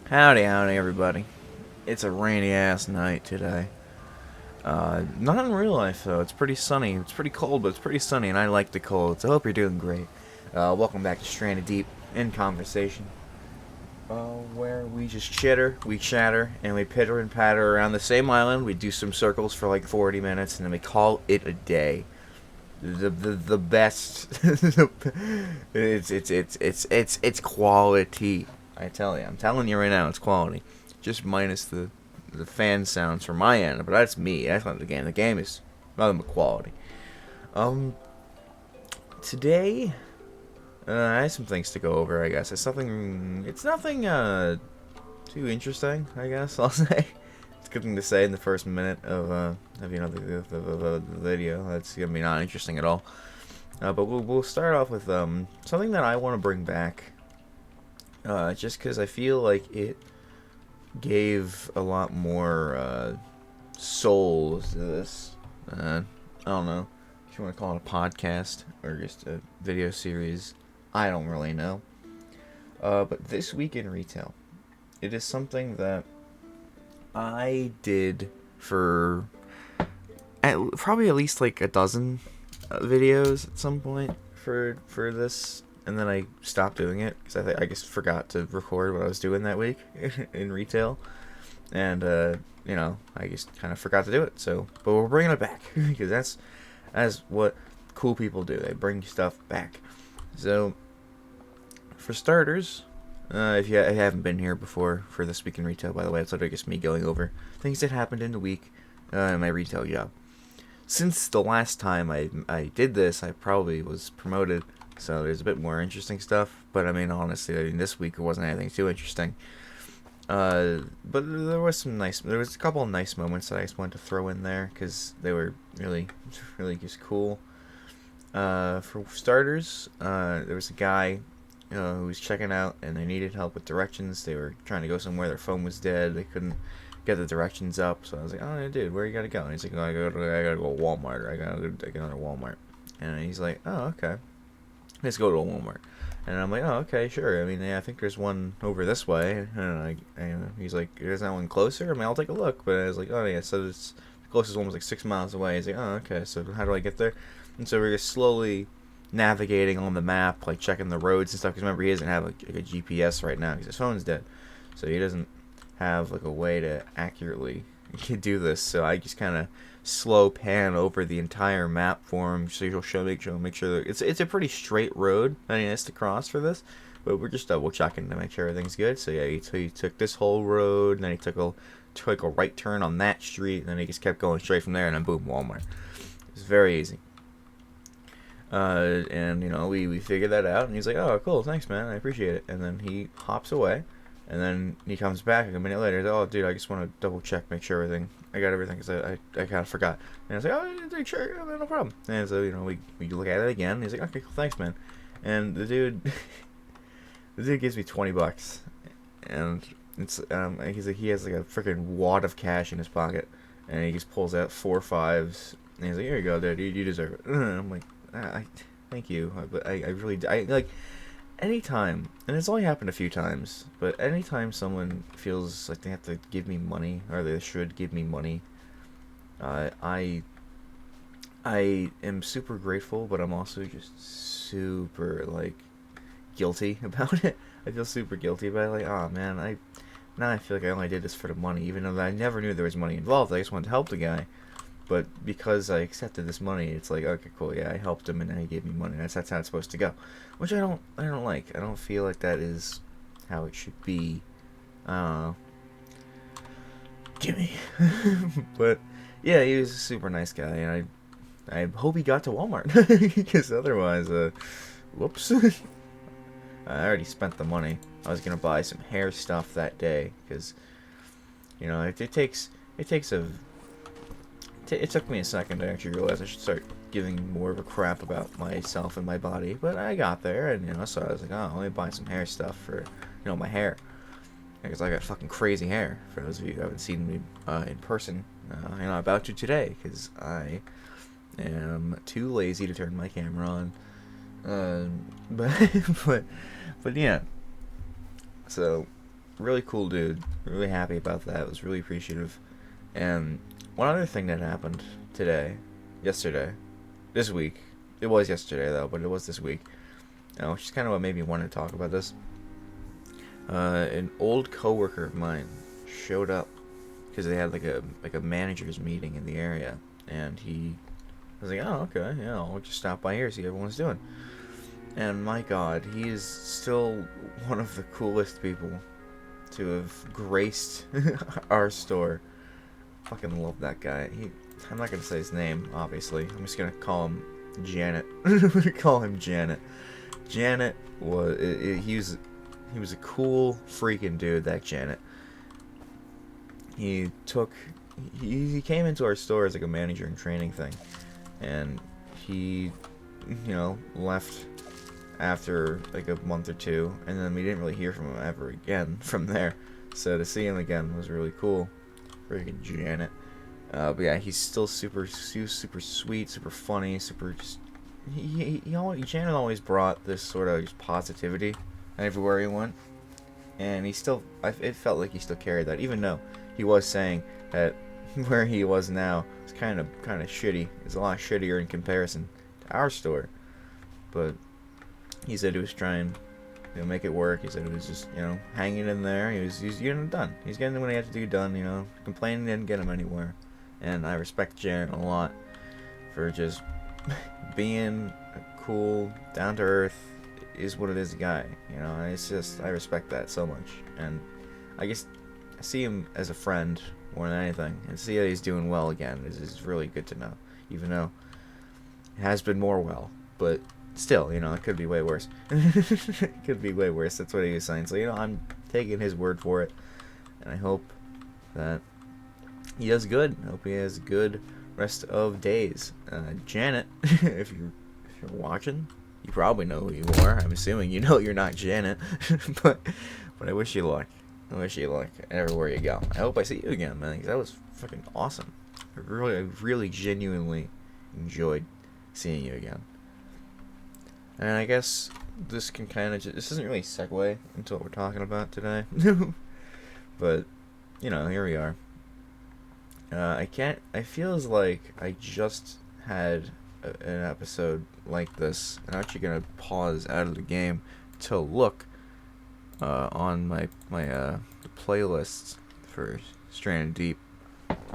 Howdy, howdy, everybody. It's a rainy ass night today. Not in real life though. It's pretty sunny. It's pretty cold, but it's pretty sunny, and I like the cold. So I hope you're doing great. Welcome back to Stranded Deep in Conversation, where we just we chatter, and we pitter and patter around the same island. We do some circles for like 40 minutes, and then we call it a day. The best. It's quality. I tell you, I'm telling you right now, it's quality. Just minus the fan sounds from my end, but that's me. That's not the game. The game is nothing but quality. Um, Today, I have some things to go over. I guess it's something. It's nothing too interesting. I guess I'll say. It's a good thing to say in the first minute of the video. That's gonna be not interesting at all. But we'll start off with something that I want to bring back. Just because I feel like it gave a lot more soul to this. I don't know if you want to call it a podcast or just a video series. I don't really know. But this week in retail, it is something that I did for probably at least like a dozen videos at some point for this, and then I stopped doing it because I just forgot to record what I was doing that week in retail, and I just kind of forgot to do it. So, but we're bringing it back because that's what cool people do. They bring stuff back. So, for starters, if you haven't been here before for this week in retail, by the way, it's literally just me going over things that happened in the week in my retail job. Since the last time I did this, I probably was promoted, so there's a bit more interesting stuff. But I mean, honestly, this week it wasn't anything too interesting. But there was a couple of nice moments that I just wanted to throw in there because they were really just cool. For starters, there was a guy who was checking out, and they needed help with directions. They were trying to go somewhere. Their phone was dead. They couldn't get the directions up. So I was like, "Oh, dude, where you gotta go?" And he's like, "Oh, I gotta go to Walmart. Or I gotta go to Walmart." And he's like, "Oh, okay. Let's go to a Walmart." And I'm like, "Oh, okay, sure. I mean, yeah, I think there's one over this way." And he's like, "Is that one closer?" I mean, I'll take a look. But I was like, "Oh, yeah." So the closest one was like 6 miles away. He's like, "Oh, okay. So how do I get there?" And so we're just slowly navigating on the map, like checking the roads and stuff. Because remember, he doesn't have like a GPS right now because his phone's dead, so he doesn't have like a way to accurately do this. So I just kind of slow pan over the entire map for him, so he'll make sure that it's a pretty straight road that he has to cross for this. But we're just double checking to make sure everything's good. So yeah, he took this whole road, and then he took a right turn on that street, and then he just kept going straight from there, and then boom, Walmart. It's very easy. And we figured that out, and he's like, "Oh, cool, thanks, man, I appreciate it." And then he hops away, and then he comes back like a minute later. He's like, "Oh, dude, I just want to double check, make sure I got everything, because I kind of forgot." And I was like, "Oh, sure, no problem." And so we look at it again. And he's like, "Okay, cool, thanks, man." And the dude gives me $20, and it's he's like, he has like a freaking wad of cash in his pocket, and he just pulls out 4 5s, and he's like, "Here you go, dude, you deserve it." And I'm like, thank you, but I really, like, anytime, and it's only happened a few times, but anytime someone feels like they have to give me money, or they should give me money, I am super grateful, but I'm also just super, like, guilty about it. I feel super guilty about it, like, oh man, now I feel like I only did this for the money, even though I never knew there was money involved. I just wanted to help the guy. But because I accepted this money, it's like, okay, cool, yeah, I helped him, and then he gave me money. That's how it's supposed to go, which I don't like. I don't feel like that is how it should be. Gimme. But yeah, he was a super nice guy, and I hope he got to Walmart, because otherwise, whoops. I already spent the money. I was gonna buy some hair stuff that day, because it took me a second to actually realize I should start giving more of a crap about myself and my body, but I got there, and so I was like, oh, let me buy some hair stuff for my hair, because I got fucking crazy hair. For those of you who haven't seen me in person, I'm about to today, because I am too lazy to turn my camera on. But but yeah. So really cool dude. Really happy about that. Was really appreciative. And one other thing that happened yesterday, this week. It was yesterday though, but it was this week. Which is kind of what made me want to talk about this. An old coworker of mine showed up because they had like a managers meeting in the area, and he was like, "Oh, okay, yeah, I'll just stop by here, see how everyone's doing." And my God, he is still one of the coolest people to have graced our store. Fucking love that guy. I'm not gonna say his name, obviously. I'm just gonna call him Janet. I'm gonna call him Janet. Janet was he was a cool freaking dude. That Janet. He came into our store as like a manager and training thing, and he left after like a month or two, and then we didn't really hear from him ever again from there. So to see him again was really cool. Freaking Janet. But yeah, he's still super sweet, super funny, super just. Janet always brought this sort of just positivity everywhere he went, and it felt like he still carried that, even though he was saying that where he was now is kind of shitty. It's a lot shittier in comparison to our store, but he said he was trying to make it work. He said it was just hanging in there. He's getting it done. He's getting what he had to do done. Complaining didn't get him anywhere, and I respect Janet a lot for just being a cool, down to earth, is what it is guy. It's just, I respect that so much, and I guess I see him as a friend more than anything, and see that he's doing well again is really good to know, even though it has been more well, but still, it could be way worse. It could be way worse. That's what he was saying. So, I'm taking his word for it, and I hope that he does good. I hope he has a good rest of days. Janet, if you're watching, you probably know who you are. I'm assuming you know you're not Janet, but I wish you luck. I wish you luck everywhere you go. I hope I see you again, man, because that was fucking awesome. I really genuinely enjoyed seeing you again. And I guess this can this isn't really a segue into what we're talking about today. But, here we are. I feels like I just had an episode like this. I'm actually going to pause out of the game to look on my playlists for Stranded Deep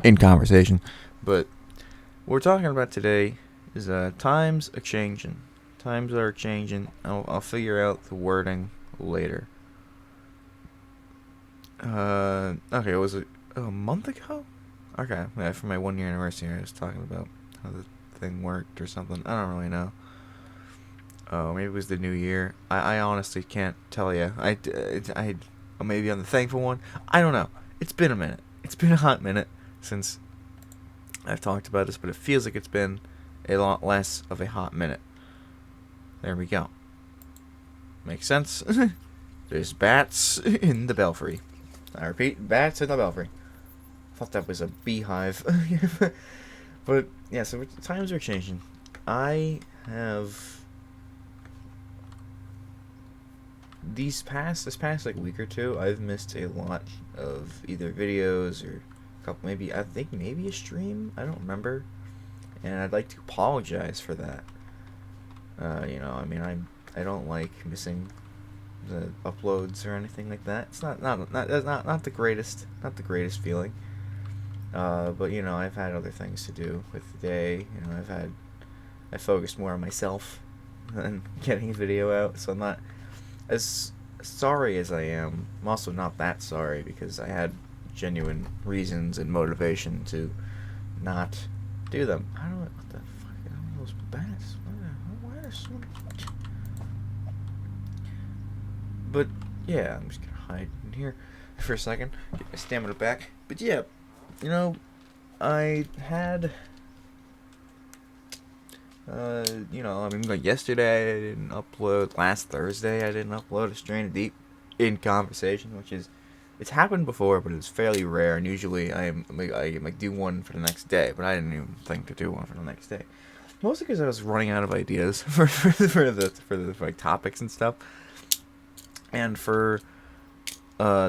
in Conversation. But what we're talking about today is times a-changin'. Times are changing. I'll figure out the wording later. Okay, was it a month ago? Okay, yeah, for my 1 year anniversary, I was talking about how the thing worked or something. I don't really know. Oh, maybe it was the new year. I honestly can't tell you. I maybe on the thankful one. I don't know. It's been a minute. It's been a hot minute since I've talked about this, but it feels like it's been a lot less of a hot minute. There we go. Makes sense. There's bats in the belfry. I repeat, bats in the belfry. Thought that was a beehive. But yeah, so times are changing. I have this past like week or two, I've missed a lot of either videos or a couple, maybe a stream. I don't remember, and I'd like to apologize for that. I don't like missing the uploads or anything like that. It's not the greatest feeling. But I've had other things to do with the day. I focused more on myself than getting a video out. So I'm not as sorry as I am. I'm also not that sorry because I had genuine reasons and motivation to not do them. I don't know what the fuck. I don't know those bats. Why are so many? But yeah, I'm just gonna hide in here for a second, get my stamina back. But yeah, I had, like yesterday I didn't upload. Last Thursday I didn't upload a Stranded Deep in Conversation, which is, it's happened before, but it's fairly rare. And usually I do one for the next day, but I didn't even think to do one for the next day. Mostly because I was running out of ideas for the topics and stuff. And for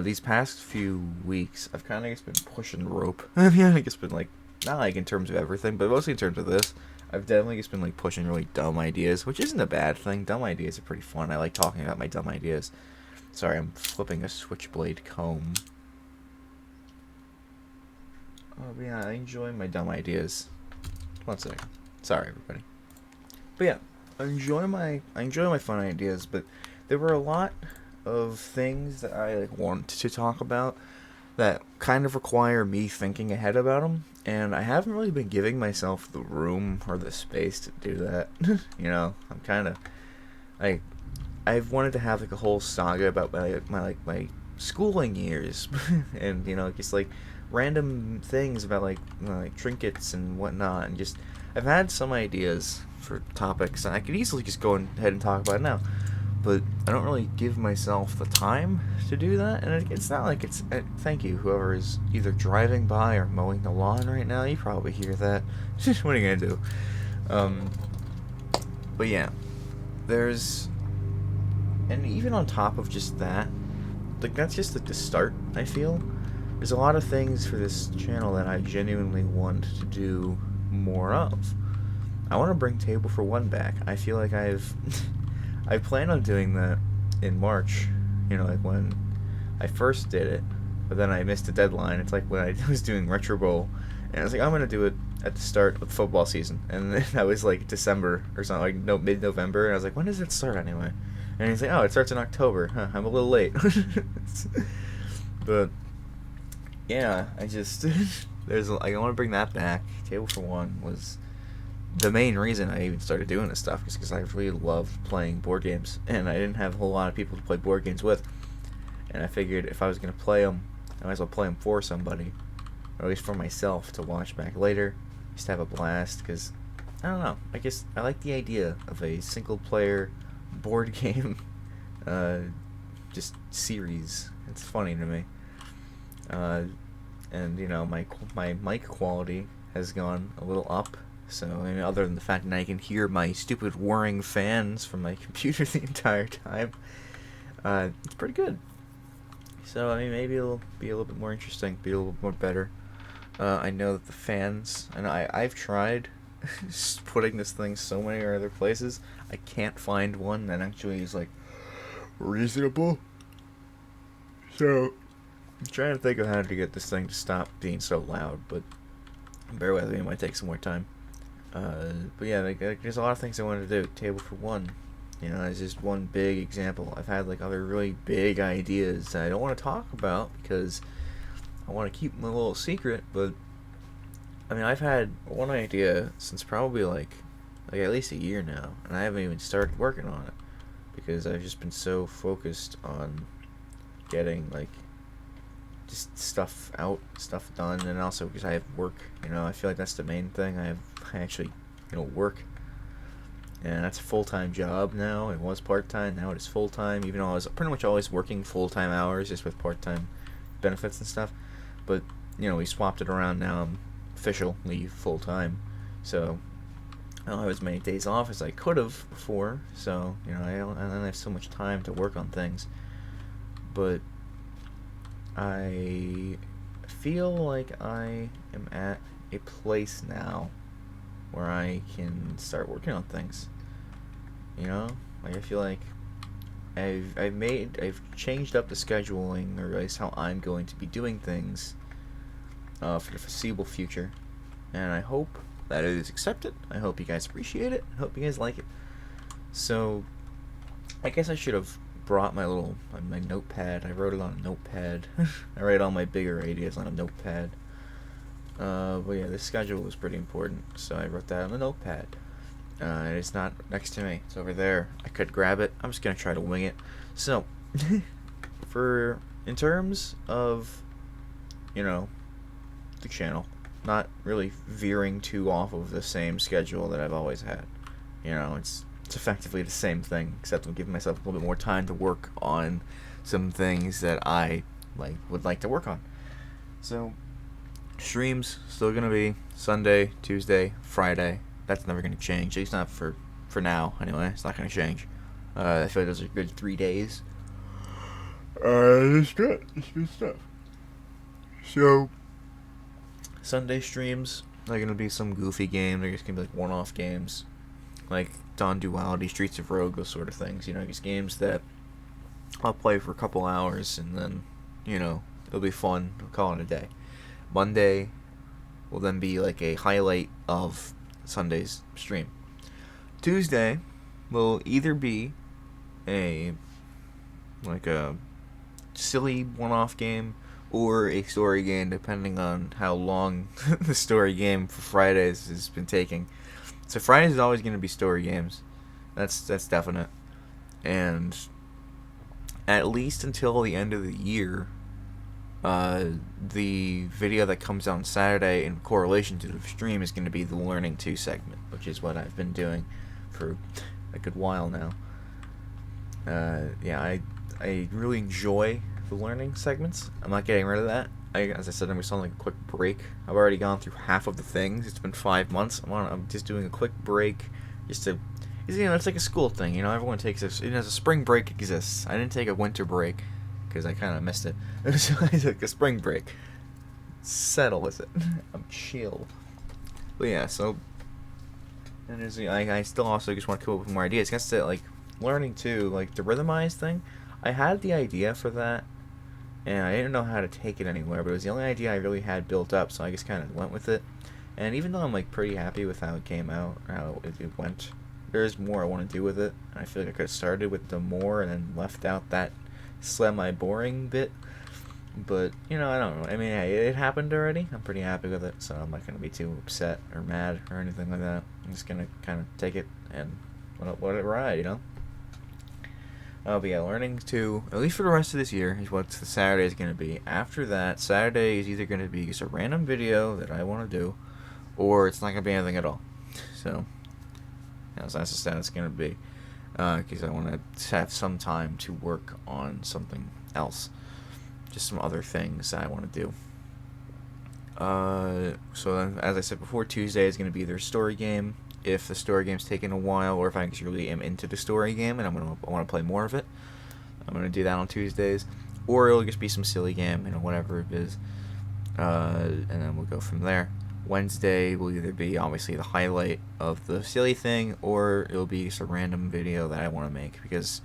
these past few weeks, I've kind of just been pushing the rope. Yeah, I just been like, not like in terms of everything, but mostly in terms of this. I've definitely just been like pushing really dumb ideas, which isn't a bad thing. Dumb ideas are pretty fun. I like talking about my dumb ideas. Sorry, I'm flipping a switchblade comb. Oh, but yeah, I enjoy my dumb ideas. One second. Sorry, everybody. But yeah, I enjoy my fun ideas, but there were a lot of things that I like want to talk about that kind of require me thinking ahead about them, and I haven't really been giving myself the room or the space to do that. You know, I'm kind of like I've wanted to have like a whole saga about my schooling years, and you know, just like random things about like trinkets and whatnot, and just I've had some ideas for topics, and I could easily just go ahead and talk about it now, but I don't really give myself the time to do that, and it's not like it's. Thank you, whoever is either driving by or mowing the lawn right now. You probably hear that. What are you gonna do? But yeah, there's, and even on top of just that, like that's just like the start. I feel there's a lot of things for this channel that I genuinely want to do more of. I want to bring Table for One back. I feel like I plan on doing that in March, you know, like when I first did it, but then I missed a deadline. It's like when I was doing Retro Bowl, and I was like, I'm going to do it at the start of football season, and then that was like December or something, like no, mid-November, and I was like, when does it start anyway? And he's like, oh, it starts in October. Huh, I'm a little late. But yeah, I just I want to bring that back. Table for One was the main reason I even started doing this stuff, is because I really loved playing board games, and I didn't have a whole lot of people to play board games with, and I figured if I was going to play them, I might as well play them for somebody, or at least for myself to watch back later, just have a blast, because, I don't know, I guess I like the idea of a single-player board game, just series. It's funny to me, and, you know, my mic quality has gone a little up. So, I mean, other than the fact that I can hear my stupid whirring fans from my computer the entire time, it's pretty good. So, I mean, maybe it'll be a little bit more interesting, be a little bit more better. I know that the fans, and I've tried putting this thing so many other places, I can't find one that actually is, like, reasonable. So, I'm trying to think of how to get this thing to stop being so loud, but bear with me, it might take some more time. But yeah, like, there's a lot of things I wanted to do. Table for One, you know, is just one big example. I've had like other really big ideas that I don't want to talk about because I want to keep them a little secret. But I mean, I've had one idea since probably like at least a year now, and I haven't even started working on it because I've just been so focused on getting like just stuff out, stuff done, and also because I have work, you know, I feel like that's the main thing. I actually, you know, work, and that's a full-time job now. It was part-time, now it is full-time, even though I was pretty much always working full-time hours, just with part-time benefits and stuff, but, you know, we swapped it around. Now I'm officially full-time, so I don't have as many days off as I could have before, so, you know, I don't have so much time to work on things, but I feel like I am at a place now where I can start working on things. You know, like I feel like I've changed up the scheduling, or at least how I'm going to be doing things for the foreseeable future, and I hope that it is accepted. I hope you guys appreciate it. I hope you guys like it. So, I guess I should have brought my notepad. I wrote it on a notepad. I write all my bigger ideas on a notepad. But yeah, the schedule was pretty important, so I wrote that on a notepad. It's not next to me. It's over there. I could grab it. I'm just gonna try to wing it. So, in terms of, you know, the channel, not really veering too off of the same schedule that I've always had. You know, it's effectively the same thing, except I'm giving myself a little bit more time to work on some things that I would like to work on. So, streams still gonna be Sunday, Tuesday, Friday. That's never gonna change. At least not for now. Anyway, it's not gonna change. I feel like those are good 3 days. It's good. It's good stuff. So, Sunday streams are gonna be some goofy game. They're just gonna be like one-off games, like Dawn Duality, Streets of Rogue, those sort of things. You know, these games that I'll play for a couple hours and then, it'll be fun. We'll call it a day. Monday will then be like a highlight of Sunday's stream. Tuesday will either be a silly one-off game or a story game, depending on how long the story game for Fridays has been taking. So Fridays is always going to be story games. That's definite. And at least until the end of the year, the video that comes out on Saturday in correlation to the stream is going to be the Learning 2 segment, which is what I've been doing for a good while now. I really enjoy the learning segments. I'm not getting rid of that. As I said, I'm just on like a quick break. I've already gone through half of the things. It's been 5 months. I'm just doing a quick break, just to, it's like a school thing. Everyone takes a spring break exists. I didn't take a winter break because I kind of missed it. So I took a spring break. Settle with it. I'm chill. But yeah, so and I still also just want to come up with more ideas. I guess that like learning too, like the rhythmized thing. I had the idea for that, and I didn't know how to take it anywhere, but it was the only idea I really had built up, so I just kind of went with it. And even though I'm like pretty happy with how it came out, or how it went, there's more I want to do with it. And I feel like I could have started with the more and then left out that semi-boring bit. But, I don't know. I mean, hey, it happened already. I'm pretty happy with it, so I'm not going to be too upset or mad or anything like that. I'm just going to kind of take it and let it ride, But yeah, learning to, at least for the rest of this year, is what the Saturday is going to be. After that, Saturday is either going to be just a random video that I want to do, or it's not going to be anything at all. So, that's just how it's going to be. Because I want to have some time to work on something else. Just some other things that I want to do. So then, as I said before, Tuesday is going to be either a story game, if the story game's taking a while, or if I just really am into the story game and I want to play more of it. I'm going to do that on Tuesdays. Or it'll just be some silly game, whatever it is. And then we'll go from there. Wednesday will either be, obviously, the highlight of the silly thing, or it'll be just a random video that I want to make. Because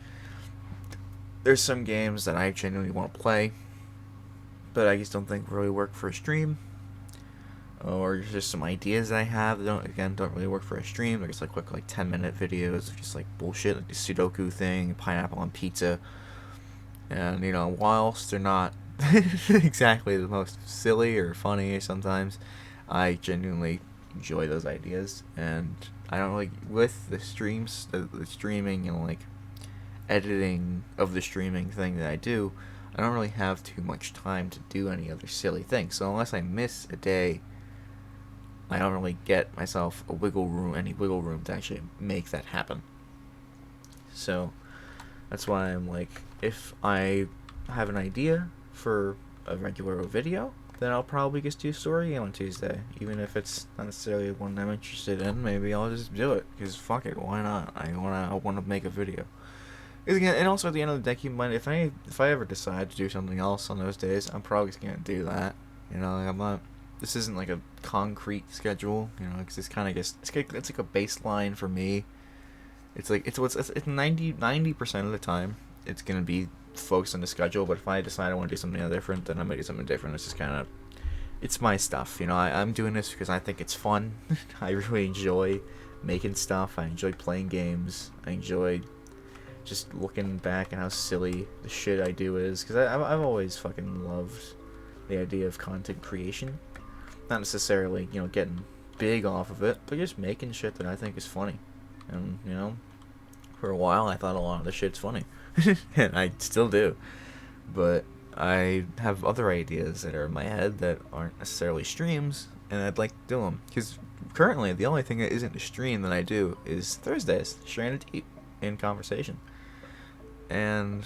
there's some games that I genuinely want to play, but I just don't think really work for a stream. Or just some ideas I have that don't really work for a stream. They're just like quick 10-minute videos of just like bullshit, like the Sudoku thing, pineapple on pizza. And whilst they're not exactly the most silly or funny sometimes, I genuinely enjoy those ideas. And I don't like, with the streams, the streaming and like editing of the streaming thing that I do, I don't really have too much time to do any other silly things. So unless I miss a day, I don't really get myself any wiggle room to actually make that happen. So that's why I'm like, if I have an idea for a regular video, then I'll probably just do story game on Tuesday. Even if it's not necessarily one I'm interested in, maybe I'll just do it. Because fuck it, why not? I wanna make a video. And also at the end of the day, keep in mind, if I ever decide to do something else on those days, I'm probably just gonna do that. I'm not. This isn't like a concrete schedule, because it's kind of just it's like a baseline for me. It's like it's 90% of the time it's gonna be focused on the schedule. But if I decide I want to do something different, then I'm gonna do something different. It's just kind of, it's my stuff. I'm doing this because I think it's fun. I really enjoy making stuff. I enjoy playing games. I enjoy just looking back at how silly the shit I do is, because I've always fucking loved the idea of content creation. Not necessarily, getting big off of it, but just making shit that I think is funny. And, for a while I thought a lot of the shit's funny. And I still do. But I have other ideas that are in my head that aren't necessarily streams, and I'd like to do them. Because currently, the only thing that isn't a stream that I do is Thursdays, Stranded Deep in Conversation. And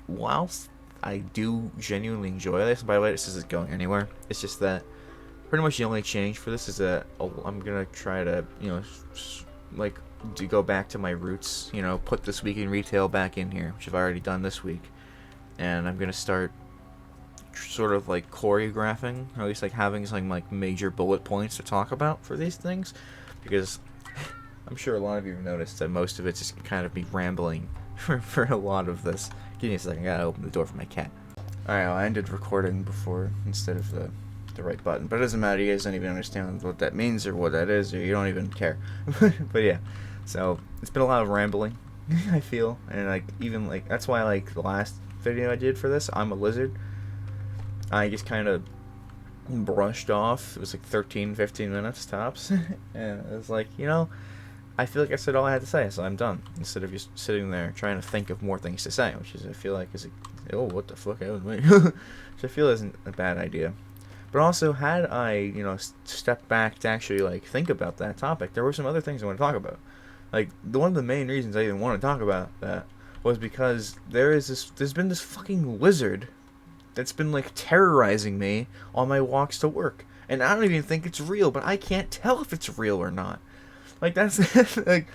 whilst I do genuinely enjoy this, by the way, this isn't going anywhere. It's just that pretty much the only change for this is that I'm gonna try to, to go back to my roots. Put This Week in Retail back in here, which I've already done this week, and I'm gonna start sort of like choreographing, or at least like having some like major bullet points to talk about for these things, because I'm sure a lot of you have noticed that most of it's just kind of me rambling for a lot of this. Give me a second, I gotta open the door for my cat. Alright, well, I ended recording before instead of the right button, but it doesn't matter. You guys don't even understand what that means or what that is, or you don't even care. But yeah, so it's been a lot of rambling, I feel, and like even like that's why like the last video I did for this, I'm a lizard, I just kind of brushed off. It was like 13-15 minutes tops, and it was like, you know, I feel like I said all I had to say, so I'm done, instead of just sitting there trying to think of more things to say, which is I feel like is a, oh, what the fuck, which I feel isn't a bad idea. But also, had I, you know, stepped back to actually like think about that topic, there were some other things I want to talk about. Like one of the main reasons I even want to talk about that was because there's been this fucking lizard that's been like terrorizing me on my walks to work, and I don't even think it's real, but I can't tell if it's real or not. Like that's like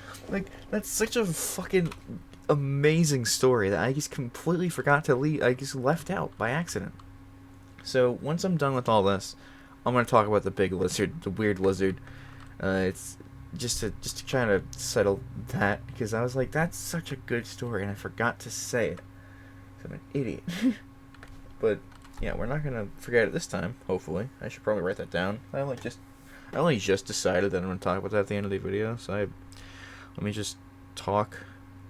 that's such a fucking amazing story that I just completely forgot to leave. I just left out by accident. So once I'm done with all this, I'm gonna talk about the big lizard, the weird lizard. It's just to try to settle that, because I was like, that's such a good story, and I forgot to say it. So I'm an idiot. But yeah, we're not gonna forget it this time. Hopefully, I should probably write that down. I only just decided that I'm gonna talk about that at the end of the video. So let me just talk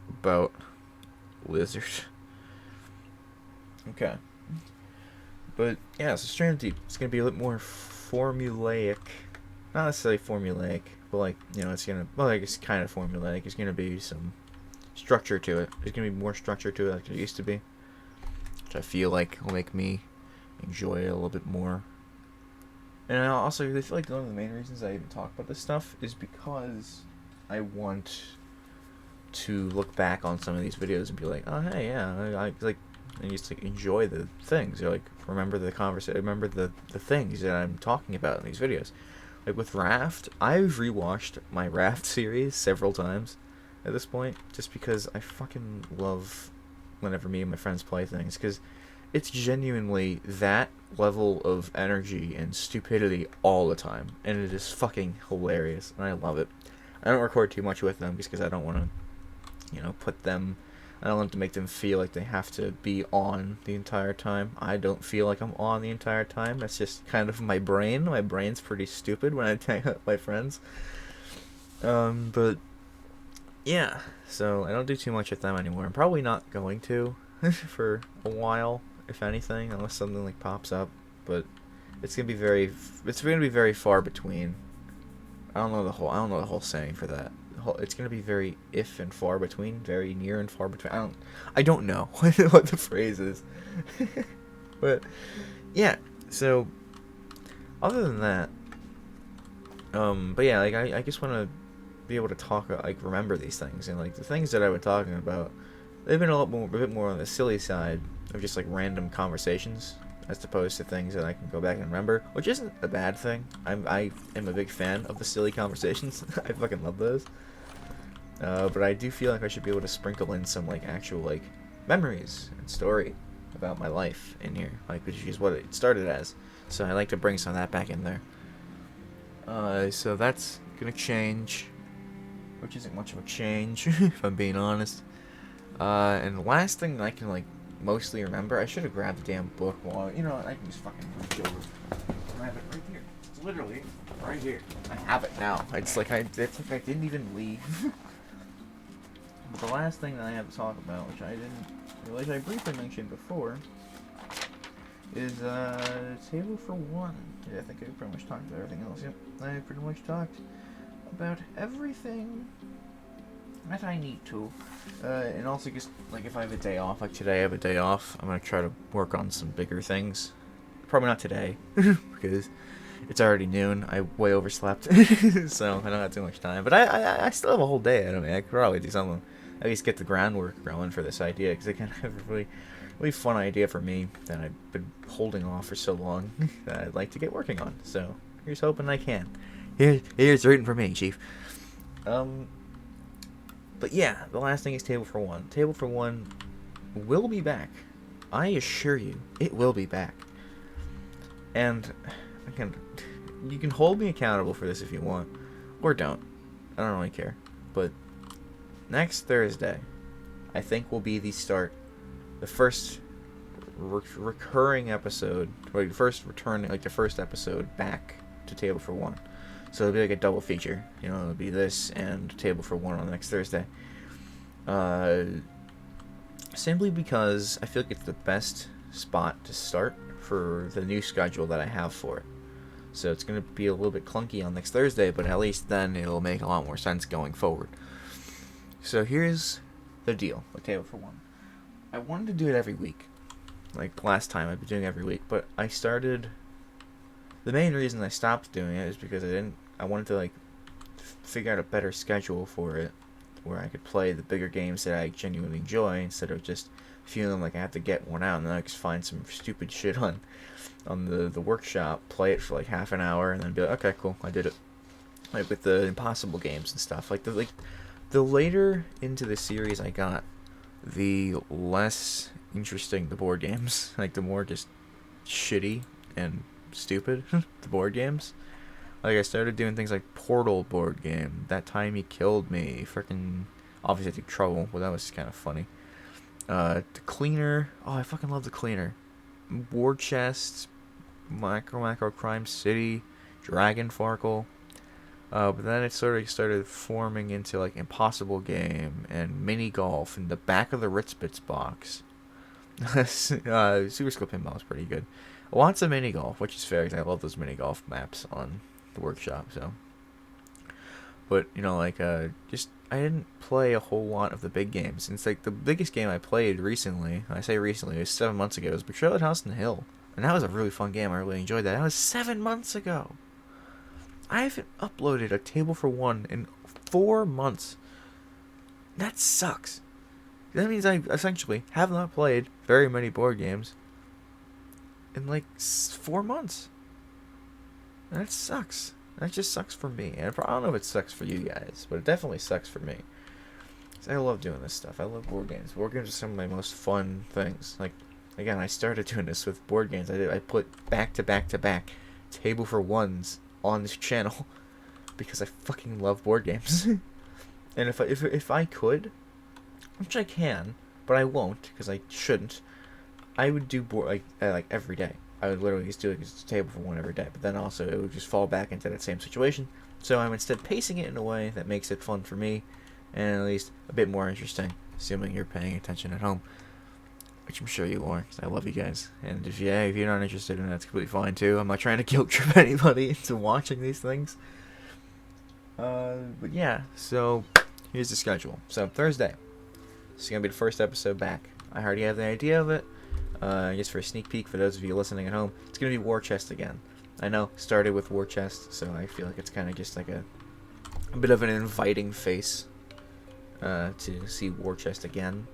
about lizard. Okay. But yeah, so Strain Deep, it's gonna be a little more formulaic. Not necessarily formulaic, but like, you know, it's gonna, well, like it's kind of formulaic. It's gonna be some structure to it. There's gonna be more structure to it like there used to be, which I feel like will make me enjoy it a little bit more. And I also feel like one of the main reasons I even talk about this stuff is because I want to look back on some of these videos and be like, oh hey, yeah, I like, and just like enjoy the things, or like remember the conversation, remember the things that I'm talking about in these videos. Like with Raft, I've rewatched my Raft series several times at this point, just because I fucking love whenever me and my friends play things, because it's genuinely that level of energy and stupidity all the time, and it is fucking hilarious, and I love it. I don't record too much with them because I don't want to, you know, I don't want to make them feel like they have to be on the entire time. I don't feel like I'm on the entire time. That's just kind of my brain. My brain's pretty stupid when I hang out with my friends. But yeah, so I don't do too much with them anymore. I'm probably not going to for a while, if anything, unless something like pops up. But it's gonna be very far between. I don't know the whole saying for that. It's gonna be very if and far between, very near and far between. I don't know what the phrase is. But yeah, so other than that, but yeah, like I just want to be able to talk, like remember these things, and like the things that I was talking about, they've been a bit more on the silly side of just like random conversations, as opposed to things that I can go back and remember, which isn't a bad thing. I am a big fan of the silly conversations. I fucking love those. But I do feel like I should be able to sprinkle in some like actual like memories and story about my life in here, like, which is what it started as. So I like to bring some of that back in there. So that's gonna change, which isn't much of a change if I'm being honest. And the last thing that I can like mostly remember, I should have grabbed the damn book while, you know, I can just fucking reach over, grab it right here. It's literally right here. I have it now. It's like I didn't even leave. But the last thing that I have to talk about, which I didn't realize I briefly mentioned before, is Table for One. Yeah, I think I pretty much talked about everything else. Yep, I pretty much talked about everything that I need to. And also just, like, if I have a day off, like today I have a day off, I'm going to try to work on some bigger things. Probably not today, because it's already noon. I way overslept, so I don't have too much time. But I still have a whole day ahead of me. I could probably do something. At least get the groundwork going for this idea, because I kind of have a really fun idea for me that I've been holding off for so long that I'd like to get working on. So here's hoping I can. Here's rooting for me, Chief. But yeah, the last thing is Table for One. Table for One will be back I assure you, it will be back. And again, you can hold me accountable for this if you want, or don't. I don't really care. But next Thursday, I think will be the first recurring episode, or the first episode back to Table for One. So it'll be like a double feature. It'll be this and Table for One on next Thursday. Simply because I feel like it's the best spot to start for the new schedule that I have for it. So it's going to be a little bit clunky on next Thursday, but at least then it'll make a lot more sense going forward. So here's the deal with Table for One. I wanted to do it every week. Like last time, I've been doing it every week, but the main reason I stopped doing it is because I wanted to figure out a better schedule for it, where I could play the bigger games that I genuinely enjoy instead of just feeling like I have to get one out and then I just find some stupid shit on the workshop, play it for like half an hour, and then be like, okay, cool, I did it. Like with the impossible games and stuff. The later into the series I got, the less interesting the board games. The more just shitty and stupid the board games. I started doing things like Portal board game, That Time You Killed Me, freaking, obviously I took Trouble, but that was kind of funny. The Cleaner, oh, I fucking love The Cleaner. War Chest, Macro Crime City, Dragon Farkle. But then it sort of started forming into Impossible Game and Mini Golf in the back of the Ritzbits box. Super Skill Pinball is pretty good. Lots of Mini Golf, which is fair because I love those Mini Golf maps on the workshop. So, but I didn't play a whole lot of the big games. And it's the biggest game I played recently. I say recently, it was 7 months ago. It was Betrayal at House on the Hill, and that was a really fun game. I really enjoyed that. That was 7 months ago. I haven't uploaded a Table for One in 4 months. That sucks. That means I essentially have not played very many board games in 4 months. That sucks. That just sucks for me. And I don't know if it sucks for you guys, but it definitely sucks for me. 'Cause I love doing this stuff. I love board games. Board games are some of my most fun things. Again, I started doing this with board games. I put back to back to back Table for Ones on this channel because I fucking love board games. And if I could, which I can, but I won't because I shouldn't, I would do board every day. I would literally just do a Table for One every day, but then also it would just fall back into that same situation. So I'm instead pacing it in a way that makes it fun for me, and at least a bit more interesting, assuming you're paying attention at home, which I'm sure you are, because I love you guys. And if you're not interested in that, that's completely fine too. I'm not trying to guilt trip anybody into watching these things. But yeah, so here's the schedule. So Thursday, this is gonna be the first episode back. I already have the idea of it. I guess for a sneak peek for those of you listening at home, it's going to be War Chest again. I know, started with War Chest, so I feel like it's kind of just a bit of an inviting face to see War Chest again.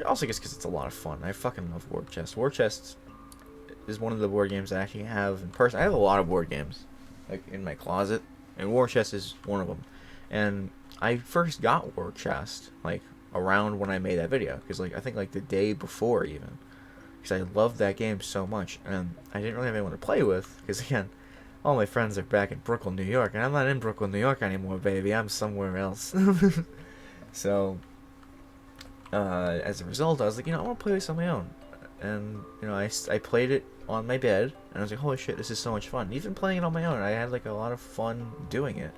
Also, I guess because it's a lot of fun. I fucking love War Chest. War Chest is one of the board games I actually have in person. I have a lot of board games in my closet, and War Chest is one of them. And I first got War Chest around when I made that video, because I think the day before even. Because I loved that game so much, and I didn't really have anyone to play with, because again, all my friends are back in Brooklyn, New York, and I'm not in Brooklyn, New York anymore, baby. I'm somewhere else. So, as a result, I was I want to play this on my own. And, I played it on my bed, and I was like, holy shit, this is so much fun. Even playing it on my own, I had a lot of fun doing it.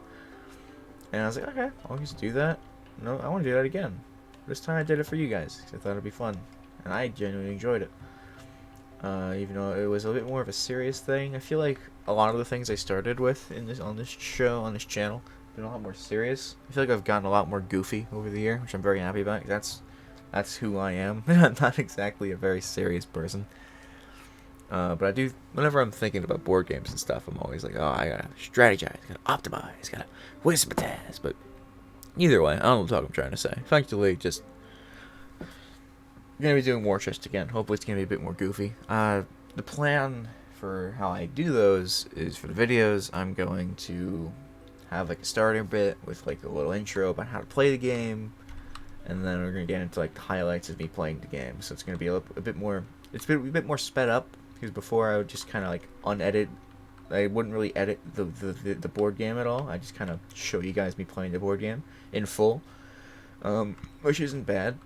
And I was like, okay, I'll just do that. No, I want to do that again. This time I did it for you guys, because I thought it'd be fun. And I genuinely enjoyed it. Even though it was a bit more of a serious thing, I feel like a lot of the things I started with on this channel, have been a lot more serious. I feel like I've gotten a lot more goofy over the year, which I'm very happy about. That's who I am. I'm not exactly a very serious person. But I do, whenever I'm thinking about board games and stuff, I'm always like, oh, I gotta strategize, gotta optimize, gotta whisper-taz. But either way, I don't know what I'm trying to say. Effectively, just gonna be doing War Chest again. Hopefully it's gonna be a bit more goofy. The plan for how I do those is, for the videos, I'm going to have a starting bit with a little intro about how to play the game, and then we're gonna get into like the highlights of me playing the game. So it's gonna be a bit more. It's a bit more sped up, because before I would just kind of like unedit. I wouldn't really edit the board game at all. I just kind of show you guys me playing the board game in full, which isn't bad.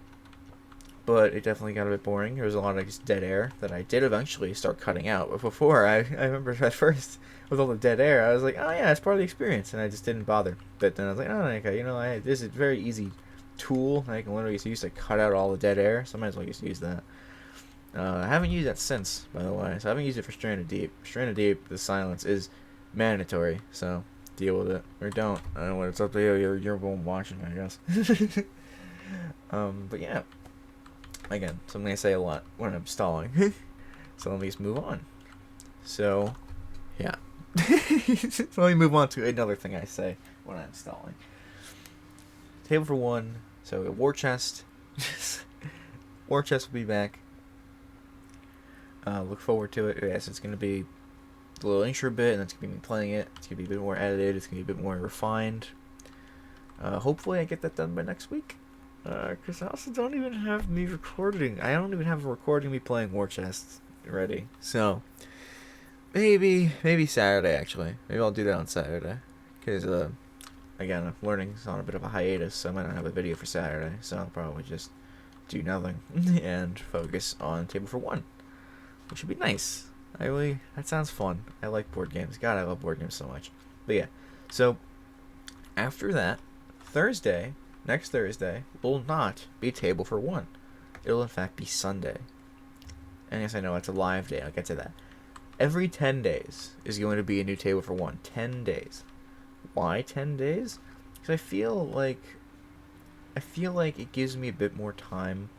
But it definitely got a bit boring. There was a lot of just dead air that I did eventually start cutting out. But before, I remember at first, with all the dead air, I was like, oh yeah, it's part of the experience. And I just didn't bother. But then I was like, oh, okay, this is a very easy tool I can literally use to cut out all the dead air. So I might as well just use that. I haven't used that since, by the way. So I haven't used it for Stranded Deep. Stranded Deep, the silence is mandatory. So deal with it. Or don't. I don't know what it's up to you. You're one watching, I guess. But yeah. Again, something I say a lot when I'm stalling. So let me just move on. So, yeah. So let me move on to another thing I say when I'm stalling. Table for one. So War Chest. War Chest will be back. Look forward to it. Yes, it's going to be a little intro bit, and that's going to be me playing it. It's going to be a bit more edited. It's going to be a bit more refined. Hopefully I get that done by next week. Because I also don't even have me recording. I don't even have a recording me playing War Chest ready. So, maybe Saturday, actually. Maybe I'll do that on Saturday. Because, again, I'm learning. It's on a bit of a hiatus, so I might not have a video for Saturday. So I'll probably just do nothing and focus on Table for One, which would be nice. That sounds fun. I like board games. God, I love board games so much. But yeah, so after that, next Thursday, will not be Table for One. It'll in fact be Sunday. And yes, I know it's a live day. I'll get to that. Every 10 days is going to be a new Table for One. 10 days. Why 10 days? Because I feel like it gives me a bit more time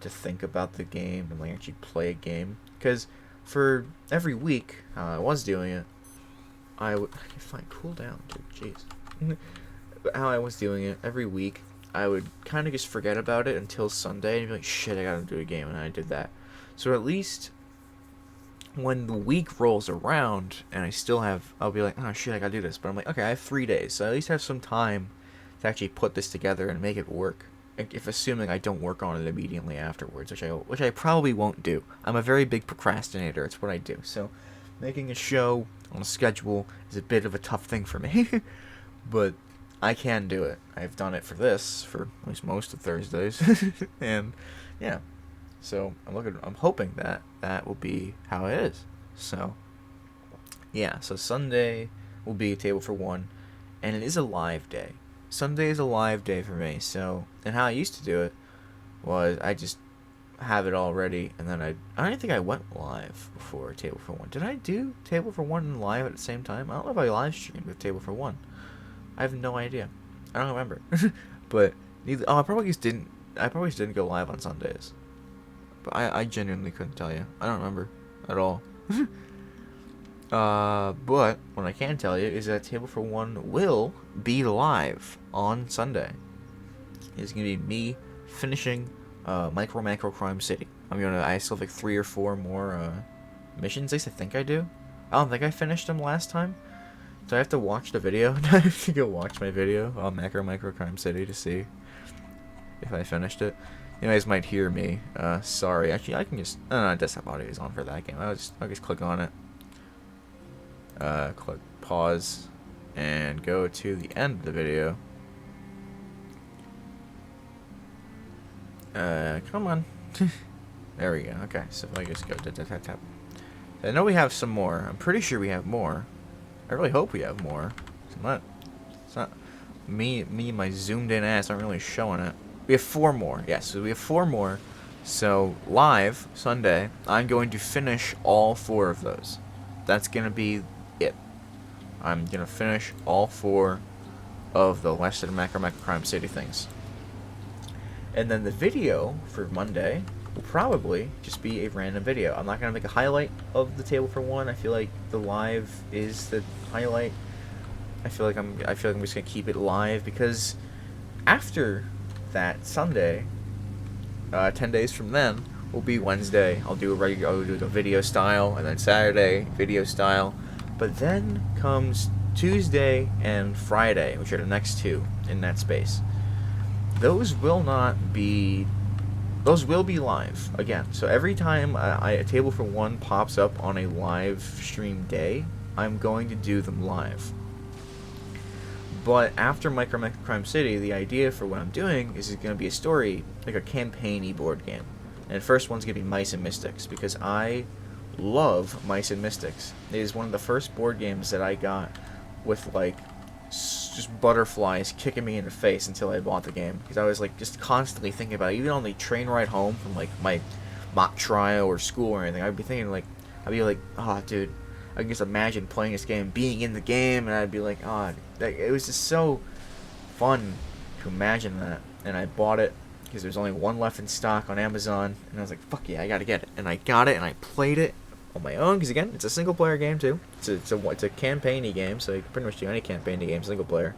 to think about the game and like actually play a game. Because for every week, how I was doing it, I can find cool down, dude. Jeez. How I was doing it every week, I would kind of just forget about it until Sunday and be like, shit, I gotta do a game, and I did that. So at least when the week rolls around and I'll be like, oh shit, I gotta do this. But I'm like, okay, I have 3 days, so I at least have some time to actually put this together and make it work. If assuming I don't work on it immediately afterwards, which I probably won't do. I'm a very big procrastinator. It's what I do. So making a show on a schedule is a bit of a tough thing for me. But I can do it. I've done it for at least most of Thursdays. And yeah. So I'm hoping that will be how it is. So yeah, so Sunday will be a Table for One, and it is a live day. Sunday is a live day for me. So, and how I used to do it was I just have it all ready, and then I don't think I went live before Table for One. Did I do Table for One and live at the same time? I don't know if I live streamed with Table for One. I have no idea. I don't remember. But neither. Oh, I probably just didn't go live on Sundays. But I genuinely couldn't tell you. I don't remember at all. But what I can tell you is that Table for One will be live on Sunday. It's gonna be me finishing Macro Crime City. I still have like 3 or 4 more missions. At least I think I do. I don't think I finished them last time. So I have to watch the video. I have to go watch my video on Macro Crime City to see if I finished it. You guys might hear me. Sorry. Actually, I can just. No, desktop audio is on for that game. I'll just click on it. Click pause and go to the end of the video. Come on. There we go. Okay, so if I just go tap. I know we have some more. I'm pretty sure we have more. I really hope we have more. It's not me and my zoomed in ass aren't really showing it. We have 4 more. Yes, so we have 4 more. So live Sunday, I'm going to finish all 4 of those. That's gonna be it. I'm gonna finish all 4 of the West and Macro Crime City things. And then the video for Monday will probably just be a random video. I'm not gonna make a highlight of the Table for One. I feel like the live is the highlight. I feel like I'm just gonna keep it live, because after that Sunday, 10 days from then will be Wednesday. I'll do the video style, and then Saturday video style. But then comes Tuesday and Friday, which are the next 2 in that space. those will not be. Those will be live again. So every time a table for one pops up on a live stream day, I'm going to do them live. But after Micro Crime City, the idea for what I'm doing is it's going to be a story, like a campaign-y board game. And the first one's going to be Mice and Mystics, because I love Mice and Mystics. It is one of the first board games that I got with, like, just butterflies kicking me in the face until I bought the game. Because I was, like, just constantly thinking about it. Even on the train ride home from, like, my mock trial or school or anything, I'd be thinking, like, oh, dude, I can just imagine playing this game, being in the game, and I'd be like, oh, it was just so fun to imagine that. And I bought it because there's only one left in stock on Amazon, and I was like, fuck yeah, I gotta get it. And I got it, and I played it on my own, because again, it's a single player game too. It's a campaign-y game, so you can pretty much do any campaign-y game single player.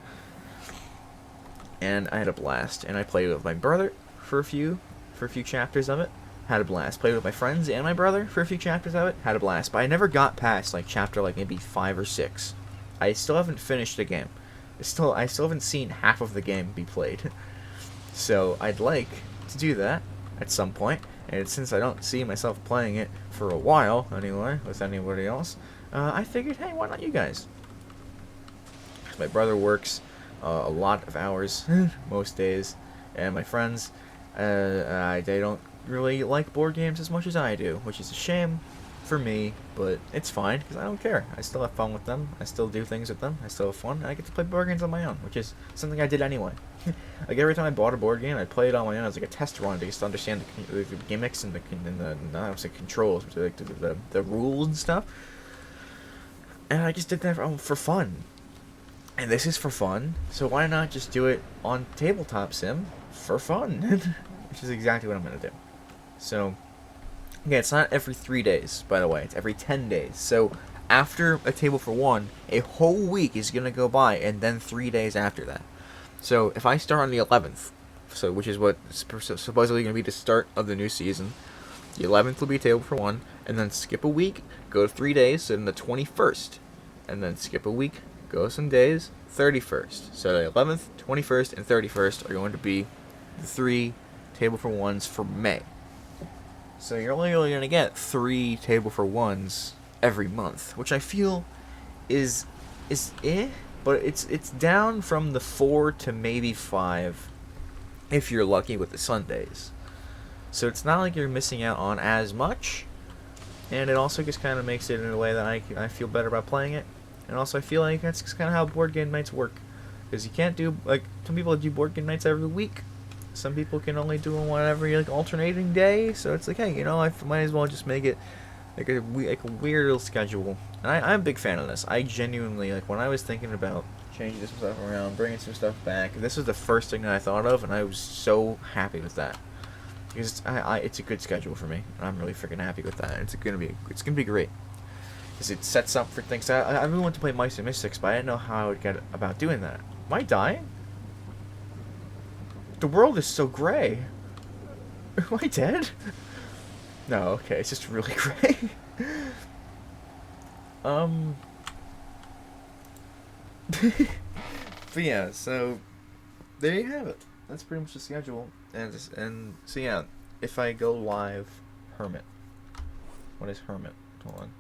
And I had a blast, and I played it with my brother for a few chapters of it. Had a blast. Played with my friends and my brother for a few chapters of it. Had a blast. But I never got past like chapter like maybe 5 or 6. I still haven't finished the game. I still haven't seen half of the game be played. So I'd like to do that at some point. And since I don't see myself playing it for a while anyway with anybody else, I figured, hey, why not you guys? My brother works a lot of hours most days, and my friends, they don't really like board games as much as I do, which is a shame for me, but it's fine because I don't care. I still have fun with them. I still do things with them. I still have fun, and I get to play board games on my own, which is something I did anyway. Like every time I bought a board game, I played it on my own as like a test run to just understand the gimmicks and the I don't say controls, but like the rules and stuff. And I just did that for fun. And this is for fun, so why not just do it on Tabletop Sim for fun? Which is exactly what I'm gonna do. So, again, it's not every 3 days, by the way. It's every 10 days. So, after a table for one, a whole week is going to go by, and then 3 days after that. So, if I start on the 11th, which is what is supposedly going to be the start of the new season, the 11th will be a table for one, and then skip a week, go 3 days, so then the 21st, and then skip a week, go some days, 31st. So, the 11th, 21st, and 31st are going to be the 3 table for ones for May. So you're only really going to get 3 table for ones every month, which I feel is but it's down from the 4 to maybe 5 if you're lucky with the Sundays. So it's not like you're missing out on as much, and it also just kind of makes it in a way that I feel better about playing it. And also I feel like that's just kind of how board game nights work, because you can't do, like, some people do board game nights every week. Some people can only do them on every like alternating day, so it's like, hey, you know, I might as well just make it like a weird little schedule. And I'm a big fan of this. I genuinely, like, when I was thinking about changing some stuff around, bringing some stuff back, this was the first thing that I thought of, and I was so happy with that, because it's a good schedule for me, and I'm really freaking happy with that. It's gonna be great, because it sets up for things. I really want to play Mice and Mystics, but I didn't know how I would get about doing that. Am I dying? The world is so gray. Am I dead? No, okay, it's just really gray. But yeah, so there you have it. That's pretty much the schedule. And so yeah, if I go live, Hermit. What is Hermit? Hold on.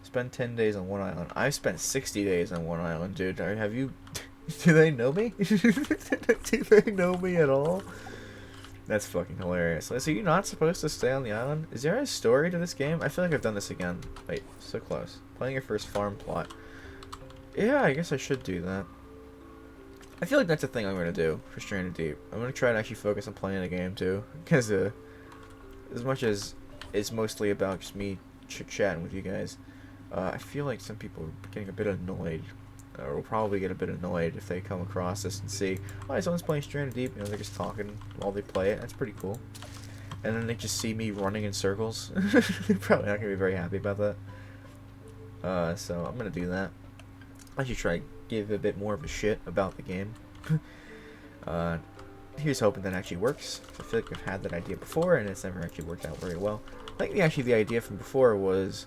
Spend 10 days on one island. I've spent 60 days on one island, dude. Have you? Do they know me? Do they know me at all? That's fucking hilarious. So you're not supposed to stay on the island? Is there a story to this game? I feel like I've done this again. Wait, so close. Playing your first farm plot. Yeah, I guess I should do that. I feel like that's a thing I'm going to do for Stranded Deep. I'm going to try to actually focus on playing the game too. Because as much as it's mostly about just me chit-chatting with you guys, I feel like some people are getting a bit annoyed. Or will probably get a bit annoyed if they come across this and see, oh, someone's playing Stranded Deep, you know, they're just talking while they play it. That's pretty cool. And then they just see me running in circles. They're probably not going to be very happy about that. So I'm going to do that. I should try to give a bit more of a shit about the game. Here's hoping that actually works. I feel like I've had that idea before, and it's never actually worked out very well. I think actually the idea from before was,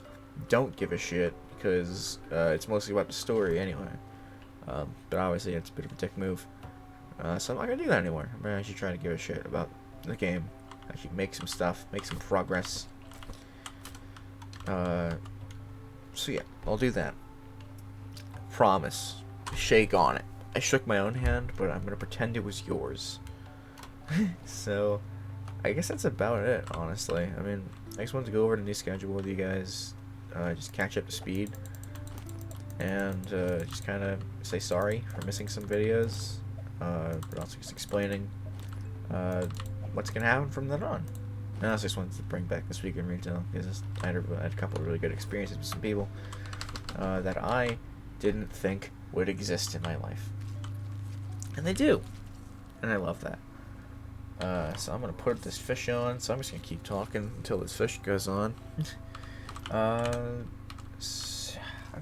don't give a shit, because it's mostly about the story anyway. But obviously it's a bit of a dick move. So I'm not gonna do that anymore. I'm gonna actually try to give a shit about the game. Actually make some stuff, make some progress. So yeah, I'll do that. Promise. Shake on it. I shook my own hand, but I'm gonna pretend it was yours. So, I guess that's about it, honestly. I mean, I just wanted to go over the new schedule with you guys, just catch up to speed, and just kind of say sorry for missing some videos, but also just explaining what's gonna happen from then on. And I also just wanted to bring back This Week in Retail, because I had a couple of really good experiences with some people that I didn't think would exist in my life. And they do. And I love that. So I'm going to put this fish on, so I'm just going to keep talking until this fish goes on. I'm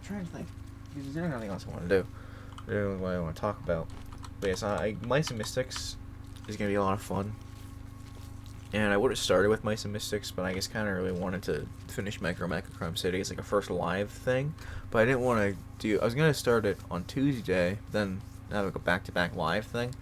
trying to think. Is there anything else I want to do? Is there anything I want to talk about? But yes, Mice and Mystics is going to be a lot of fun. And I would have started with Mice and Mystics, but I just kind of really wanted to finish Crime City as like a first live thing. But I didn't want to do... I was going to start it on Tuesday, then have like a back-to-back live thing.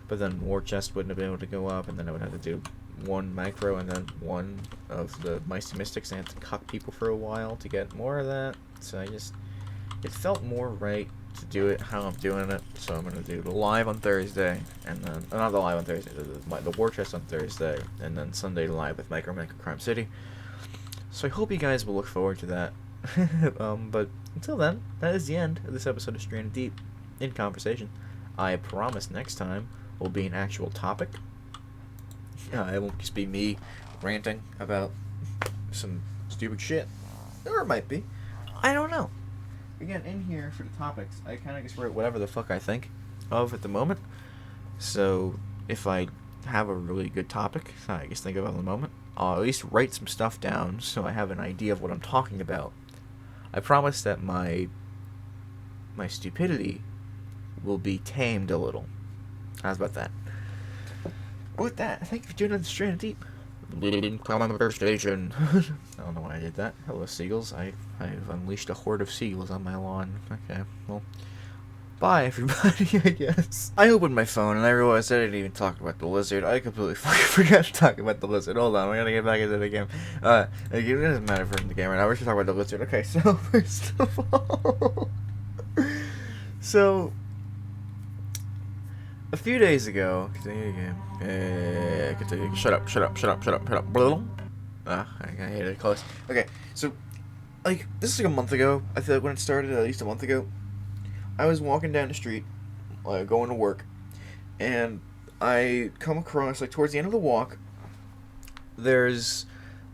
But then War Chest wouldn't have been able to go up, and then I would have to do one micro and then one of the Mice and Mystics, and I had to cuck people for a while to get more of that. So it felt more right to do it how I'm doing it. So I'm going to do the live on Thursday, and then, not the live on Thursday, the War Chest on Thursday, and then Sunday live with Crime City. So I hope you guys will look forward to that. But until then, that is the end of this episode of Stranded Deep in Conversation. I promise next time will be an actual topic. It won't just be me ranting about some stupid shit. Or it might be. I don't know. Again, in here for the topics, I kind of just write whatever the fuck I think of at the moment. So if I have a really good topic I just think about at the moment, I'll at least write some stuff down so I have an idea of what I'm talking about. I promise that my stupidity will be tamed a little. How's about that? With that, thank you for tuning in to Stranded Deep. Conversation. I don't know why I did that. Hello, seagulls. I've unleashed a horde of seagulls on my lawn. Okay, well, bye, everybody, I guess. I opened my phone and I realized I didn't even talk about the lizard. I completely fucking forgot to talk about the lizard. Hold on, I gotta get back into the game. It doesn't matter if we're in the game right now. We're just talking about the lizard. Okay, so, first of all... a few days ago, continue again. Continue. Shut up. I hate it close. Okay, so, like, this is like a month ago. I feel like when it started, at least a month ago, I was walking down the street, going to work, and I come across, like, towards the end of the walk, there's,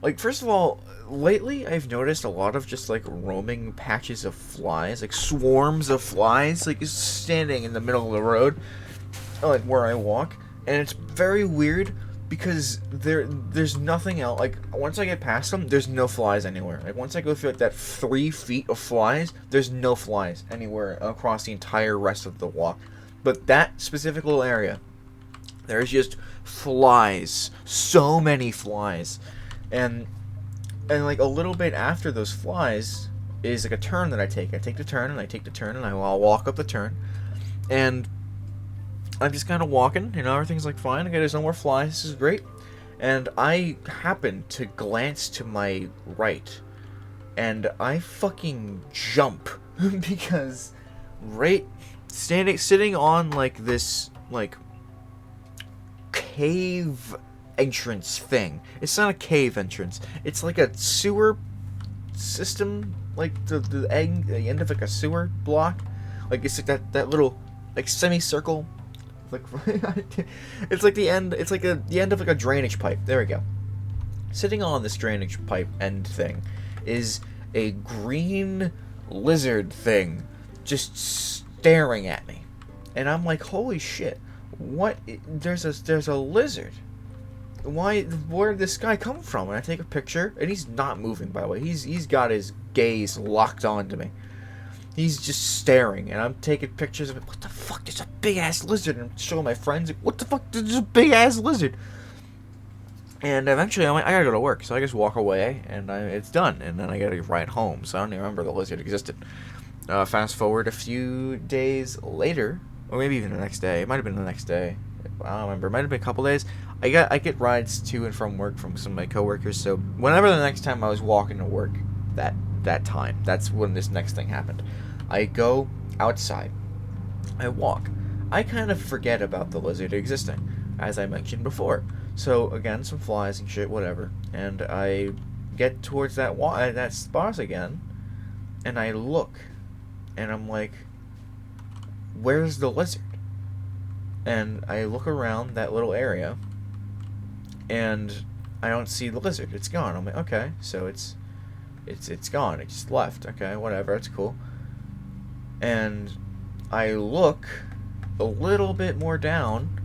like, first of all, lately I've noticed a lot of just, like, roaming patches of flies, like, swarms of flies, like, just standing in the middle of the road, like, where I walk, and it's very weird, because there's nothing else. Like, once I get past them, there's no flies anywhere. Like, once I go through, like, that 3 feet of flies, there's no flies anywhere across the entire rest of the walk. But that specific little area, there's just flies. So many flies. And like, a little bit after those flies is, like, a turn that I take. I take the turn, and I'll walk up the turn. And I'm just kind of walking, everything's like fine. Okay, there's no more flies, this is great. And I happen to glance to my right, and I fucking jump, because sitting on, like, this, like, cave entrance thing. It's not a cave entrance, it's like a sewer system, like, the end of, like, a sewer block. Like, it's like that little, like, semicircle. Like, it's like the end. It's like the end of, like, a drainage pipe. There we go. Sitting on this drainage pipe end thing is a green lizard thing, just staring at me, and I'm like, holy shit! What? There's a lizard. Where did this guy come from? And I take a picture, and he's not moving. By the way, he's got his gaze locked onto me. He's just staring, and I'm taking pictures of it. What the fuck? There's a big-ass lizard. And I'm showing my friends, like, what the fuck? There's a big-ass lizard. And eventually, I'm like, I gotta go to work. So I just walk away, and it's done. And then I gotta ride home. So I don't even remember the lizard existed. Fast forward a few days later, or maybe even the next day. It might have been the next day. I don't remember. It might have been a couple days. I get rides to and from work from some of my coworkers. So whenever the next time I was walking to work, that time, that's when this next thing happened. I go outside. I walk. I kind of forget about the lizard existing, as I mentioned before. So again, some flies and shit, whatever. And I get towards that spot again, and I look, and I'm like, where's the lizard? And I look around that little area, and I don't see the lizard. It's gone. I'm like, okay, so it's gone. It just left. Okay, whatever. It's cool. And I look a little bit more down.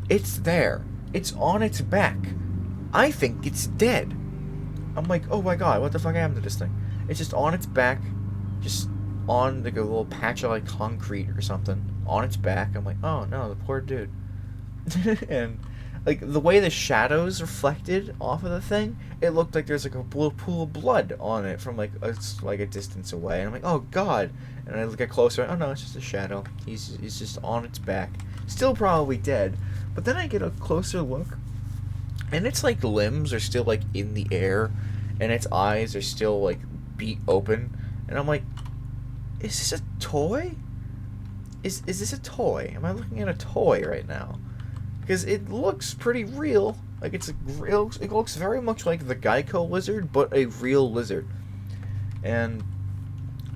It's there. It's on its back. I think it's dead. I'm like, oh my god, what the fuck happened to this thing? It's just on its back, just on like a little patch of like concrete or something on its back. I'm like, oh no, the poor dude. And like the way the shadows reflected off of the thing, it looked like there's like a little pool of blood on it from like a distance away. And I'm like, oh god. And I get closer. Oh no, it's just a shadow. He's just on its back, still probably dead. But then I get a closer look, and its like limbs are still like in the air, and its eyes are still like beat open. And I'm like, is this a toy? Is this a toy? Am I looking at a toy right now? Because it looks pretty real. Like it looks very much like the Geico lizard, but a real lizard. And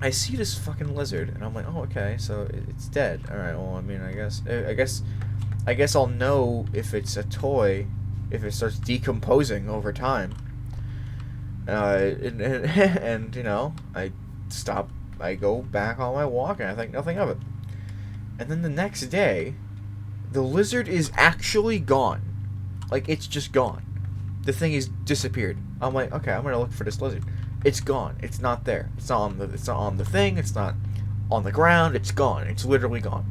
I see this fucking lizard, and I'm like, oh okay, so it's dead. All right, well I mean, I guess I'll know if it's a toy if it starts decomposing over time. And you know, I go back on my walk, and I think nothing of it. And then the next day, the lizard is actually gone. Like, it's just gone. The thing is disappeared. I'm like, okay, I'm gonna look for this lizard. It's gone. It's not there. It's not on the thing. It's not on the ground. It's gone. It's literally gone.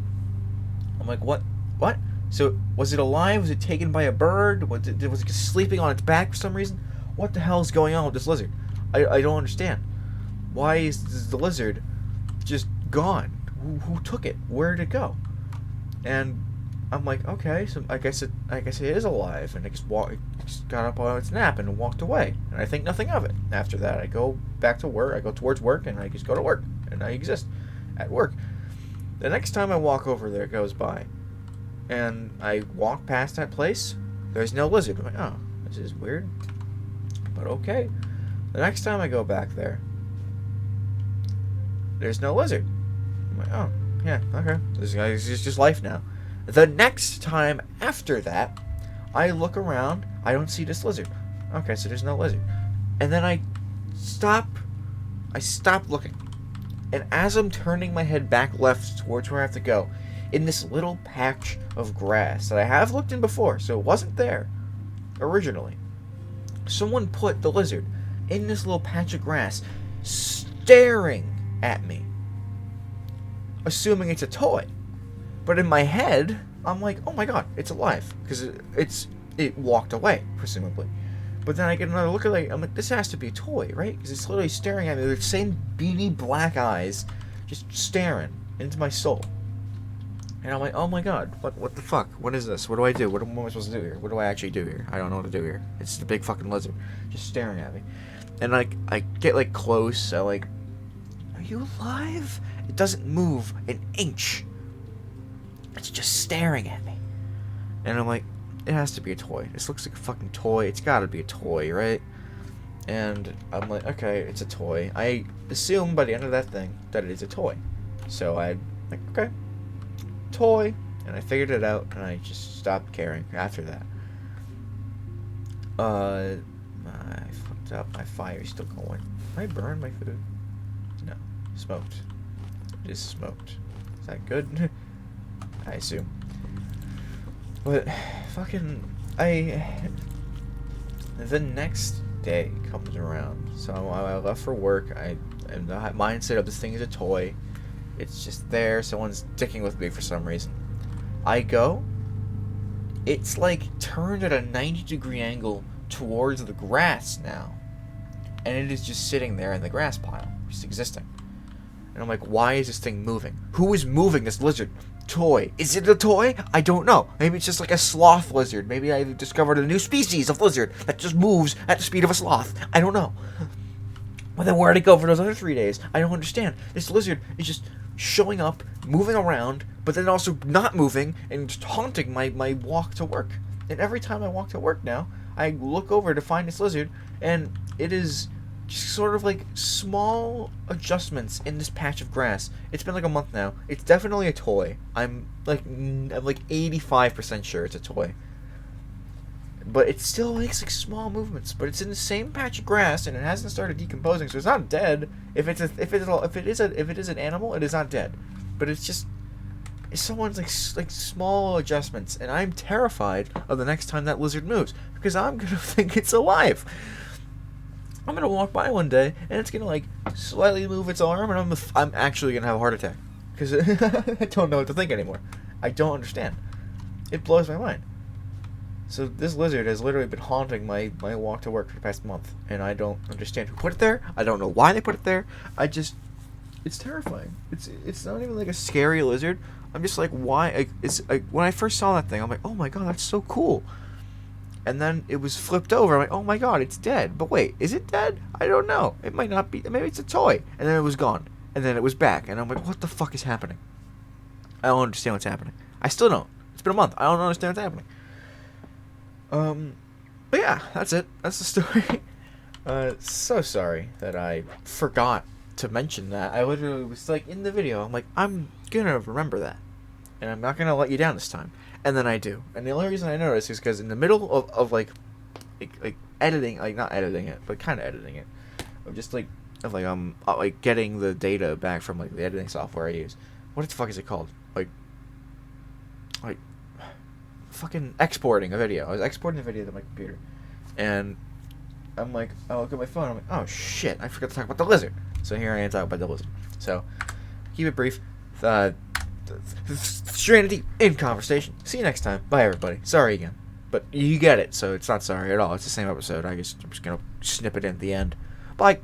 I'm like, what? What? So was it alive? Was it taken by a bird? Was it just sleeping on its back for some reason? What the hell is going on with this lizard? I don't understand. Why is the lizard just gone? Who took it? Where did it go? And I'm like, okay, so I guess it is alive, and it just got up on its nap and walked away, and I think nothing of it. After that, I go back to work. I go towards work, and I just go to work, and I exist at work. The next time I walk over there, it goes by, and I walk past that place. There's no lizard. I'm like, oh, this is weird, but okay. The next time I go back there, there's no lizard. I'm like, oh, yeah, okay. This is just life now. The next time after that, I look around. I don't see this lizard. Okay, so there's no lizard. And then I stop looking. And as I'm turning my head back left towards where I have to go, in this little patch of grass that I have looked in before, so it wasn't there originally, someone put the lizard in this little patch of grass, staring at me, assuming it's a toy. But in my head, I'm like, oh my god, it's alive, because it walked away, presumably. But then I get another look at it, I'm like, this has to be a toy, right? Because it's literally staring at me with the same beady black eyes, just staring into my soul. And I'm like, oh my god, what the fuck? What is this? What do I do? What am I supposed to do here? What do I actually do here? I don't know what to do here. It's the big fucking lizard, just staring at me. And like, I get like close, I like, are you alive? It doesn't move an inch. It's just staring at me. And I'm like, it has to be a toy. This looks like a fucking toy. It's gotta be a toy, right? And I'm like, okay, it's a toy. I assume by the end of that thing that it is a toy. So I like, okay, toy. And I figured it out, and I just stopped caring after that. I fucked up. My fire's still going. Did I burn my food? No. Smoked. It is smoked. Is that good? I assume. But fucking the next day comes around. So I left for work. And the mindset of this thing is a toy. It's just there. Someone's dicking with me for some reason. I go. It's like turned at a 90-degree angle towards the grass now. And it is just sitting there in the grass pile, just existing. And I'm like, why is this thing moving? Who is moving this lizard? toy. Is it a toy? I don't know. Maybe it's just like a sloth lizard. Maybe I've discovered a new species of lizard that just moves at the speed of a sloth. I don't know. But then where'd it go for those other 3 days? I don't understand. This lizard is just showing up, moving around, but then also not moving and just haunting my walk to work. And every time I walk to work now, I look over to find this lizard, and it is just sort of like small adjustments in this patch of grass. It's been like a month now. It's definitely a toy. I'm like 85% sure it's a toy. But it still makes like small movements. But it's in the same patch of grass, and it hasn't started decomposing, so it's not dead. If it is an animal, it is not dead. But it's someone's like small adjustments, and I'm terrified of the next time that lizard moves because I'm gonna think it's alive. I'm gonna walk by one day, and it's gonna like slightly move its arm, and I'm actually gonna have a heart attack because I don't know what to think anymore. I don't understand. It blows my mind. So this lizard has literally been haunting my walk to work for the past month, and I don't understand who put it there. I don't know why they put it there. It's terrifying. It's not even like a scary lizard. I'm just like, why? When I first saw that thing, I'm like, oh my god, that's so cool. And then it was flipped over. I'm like, oh my god, it's dead. But wait, is it dead? I don't know. It might not be. Maybe it's a toy. And then it was gone. And then it was back. And I'm like, what the fuck is happening? I don't understand what's happening. I still don't. It's been a month. I don't understand what's happening. But yeah, that's it. That's the story. So sorry that I forgot to mention that. I literally was like in the video. I'm like, I'm gonna remember that, and I'm not gonna let you down this time. And then I do. And the only reason I noticed is because in the middle of like editing, like not editing it, but kind of editing it, of just like getting the data back from like the editing software I use. What the fuck is it called? Like fucking exporting a video. I was exporting a video to my computer, and I'm like, I look at my phone. I'm like, oh shit, I forgot to talk about the lizard. So here I am talking about the lizard. So keep it brief. Stranded deep in conversation. See you next time. Bye everybody. Sorry again, but you get it. So it's not sorry at all. It's the same episode. I guess I'm just gonna snip it in at the end. Bye.